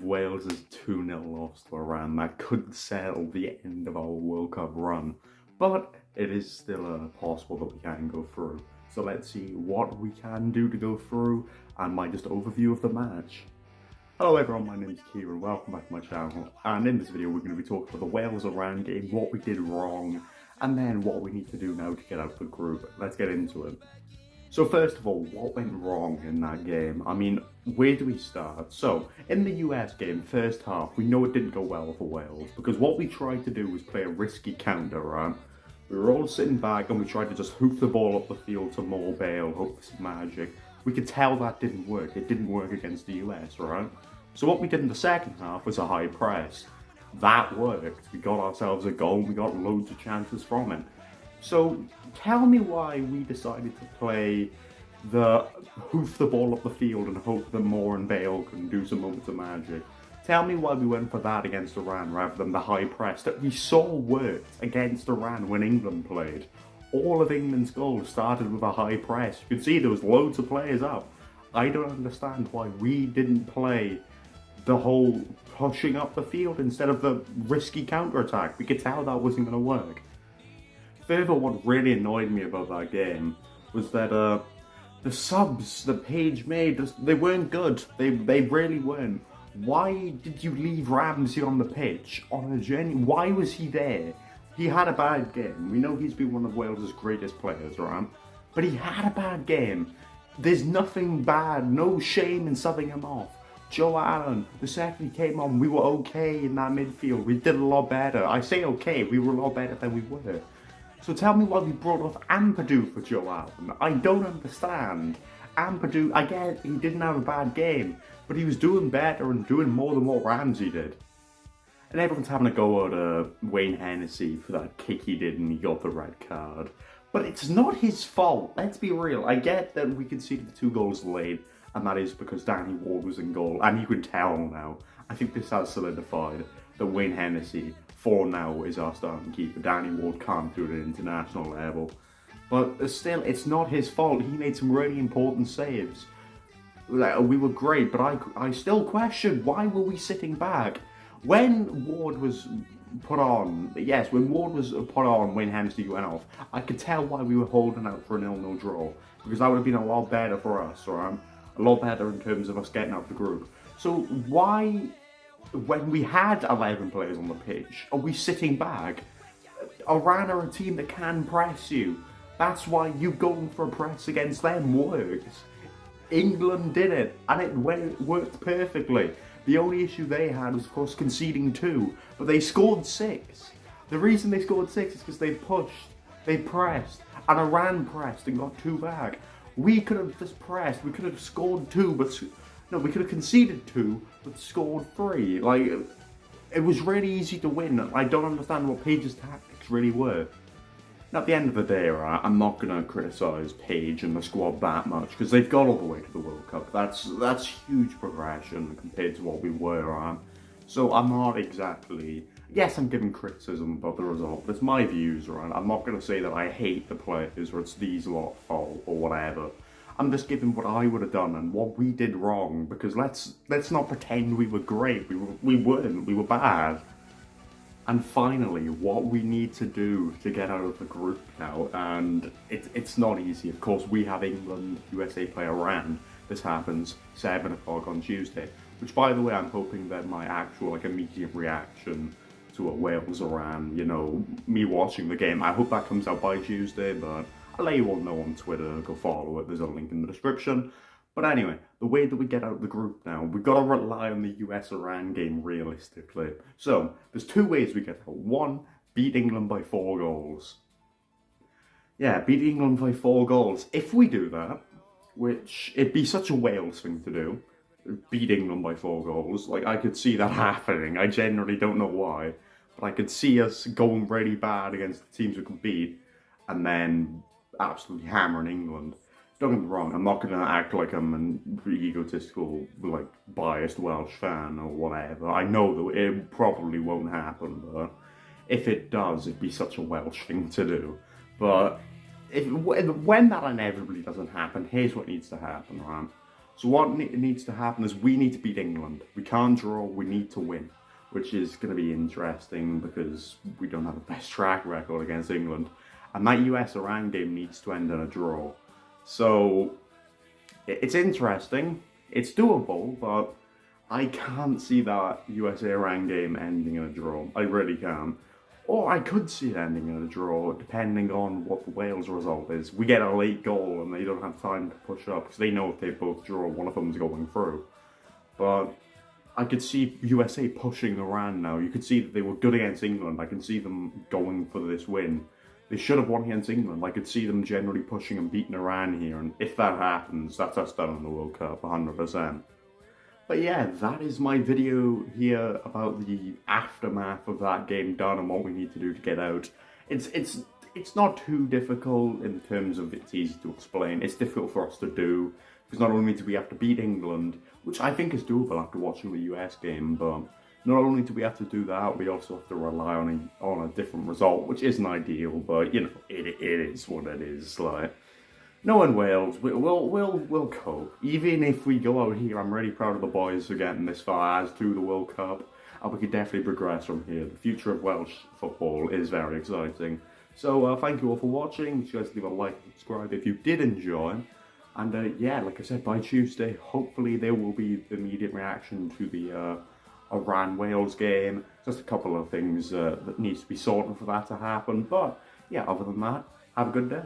Wales is 2-0 loss to Iran. That could settle the end of our World Cup run, but it is still possible that we can go through. So let's see what we can do to go through and my just overview of the match. Hello everyone, my name is Kieran, welcome back to my channel, and in this video we're going to be talking about the Wales-Iran game, what we did wrong, and then what we need to do now to get out of the group. Let's get into it. So first of all, what went wrong in that game? I mean, where do we start? So, in the US game, first half, we know it didn't go well for Wales, because what we tried to do was play a risky counter, right? We were all sitting back and we tried to just hoof the ball up the field to more Bale, hope for some magic. We could tell that didn't work. It didn't work against the US, right? So what we did in the second half was a high press. That worked. We got ourselves a goal, we got loads of chances from it. So tell me why we decided to play the hoof the ball up the field and hope that Moore and Bale can do some moments of magic. Tell me why we went for that against Iran rather than the high press that we saw worked against Iran when England played. All of England's goals started with a high press. You can see there was loads of players up. I don't understand why we didn't play the whole pushing up the field instead of the risky counter-attack. We could tell that wasn't going to work. Further, what really annoyed me about that game was that the subs that Page made, they weren't good. They really weren't. Why did you leave Ramsey on the pitch on a journey? Why was he there? He had a bad game. We know he's been one of Wales' greatest players, right? But he had a bad game. There's nothing bad, no shame in subbing him off. Joe Allen, the second he came on, we were okay in that midfield. We did a lot better. I say okay, we were a lot better than we were. So tell me why we brought off Ampadu for Joe Allen. I don't understand. Ampadu, I get he didn't have a bad game, but he was doing better and doing more than what Ramsey did. And everyone's having a go at Wayne Hennessy for that kick he did and he got the red card. But it's not his fault, let's be real. I get that we conceded the 2 goals late, and that is because Danny Ward was in goal, and you can tell now. I think this has solidified that Wayne Hennessy, for now, is our starting keeper. Danny Ward can't do it at international level. But still, it's not his fault. He made some really important saves. We were great, but I still question, why were we sitting back? When Ward was put on, yes, when Ward was put on, when Hennessy went off, I could tell why we were holding out for a 0-0 draw. Because that would have been a lot better for us, right? A lot better in terms of us getting out of the group. So why, when we had 11 players on the pitch, are we sitting back? Iran are a team that can press you. That's why you going for a press against them works. England did it, and it worked perfectly. The only issue they had was, of course, conceding 2, but they scored 6. The reason they scored 6 is because they pushed, they pressed, and Iran pressed and got 2 back. We could have just pressed, we could have scored 2, but no, we could have conceded 2, but scored 3. Like, it was really easy to win. I don't understand what Page's tactics really were. Now, at the end of the day, right, I'm not going to criticise Page and the squad that much, because they've got all the way to the World Cup. That's huge progression compared to what we were, right? So I'm not exactly... Yes, I'm giving criticism about the result, but it's my views, right? I'm not going to say that I hate the players or it's these lot fault or whatever. I'm just giving what I would have done and what we did wrong, because let's not pretend we were great. We weren't. We were bad. And finally, what we need to do to get out of the group now, and it's not easy. Of course, we have England, USA play Iran. This happens 7 o'clock on Tuesday, which, by the way, I'm hoping that my actual immediate reaction to a Wales-Iran, you know, me watching the game, I hope that comes out by Tuesday, but I'll let you all know on Twitter, go follow it, there's a link in the description. But anyway, the way that we get out of the group now, we've got to rely on the US-Iran game realistically. So, there's 2 ways we get out. 1, beat England by 4 goals. Yeah, beat England by 4 goals. If we do that, which it'd be such a Wales thing to do, beat England by 4 goals, like I could see that happening. I generally don't know why, but I could see us going really bad against the teams we could beat, and then absolutely hammering England. Don't get me wrong, I'm not going to act like I'm an egotistical, like, biased Welsh fan or whatever. I know that it probably won't happen, but if it does, it'd be such a Welsh thing to do. But when that inevitably doesn't happen, here's what needs to happen, right? So what needs to happen is we need to beat England. We can't draw, we need to win, which is going to be interesting because we don't have the best track record against England. And that US-Iran game needs to end in a draw. So it's interesting, it's doable, but I can't see that USA-Iran game ending in a draw. I really can't. Or I could see it ending in a draw, depending on what the Wales result is. We get a late goal and they don't have time to push up, because they know if they both draw, one of them's going through. But I could see USA pushing Iran now. You could see that they were good against England. I can see them going for this win. They should have won against England. I could see them generally pushing and beating Iran here, and if that happens, that's us done in the World Cup, 100%. But yeah, that is my video here about the aftermath of that game done and what we need to do to get out. It's not too difficult in terms of it's easy to explain. It's difficult for us to do, because not only do we have to beat England, which I think is doable after watching the US game, but not only do we have to do that, we also have to rely on a different result, which isn't ideal, but you know, it is what it is. Like, no in Wales, we'll cope. Even if we go out here, I'm really proud of the boys for getting this far as through the World Cup, and we can definitely progress from here. The future of Welsh football is very exciting. So thank you all for watching. Make sure you guys leave a like and subscribe if you did enjoy. And yeah, like I said, by Tuesday, hopefully there will be the immediate reaction to the Iran-Wales game. Just a couple of things that needs to be sorted for that to happen. But yeah, other than that, have a good day.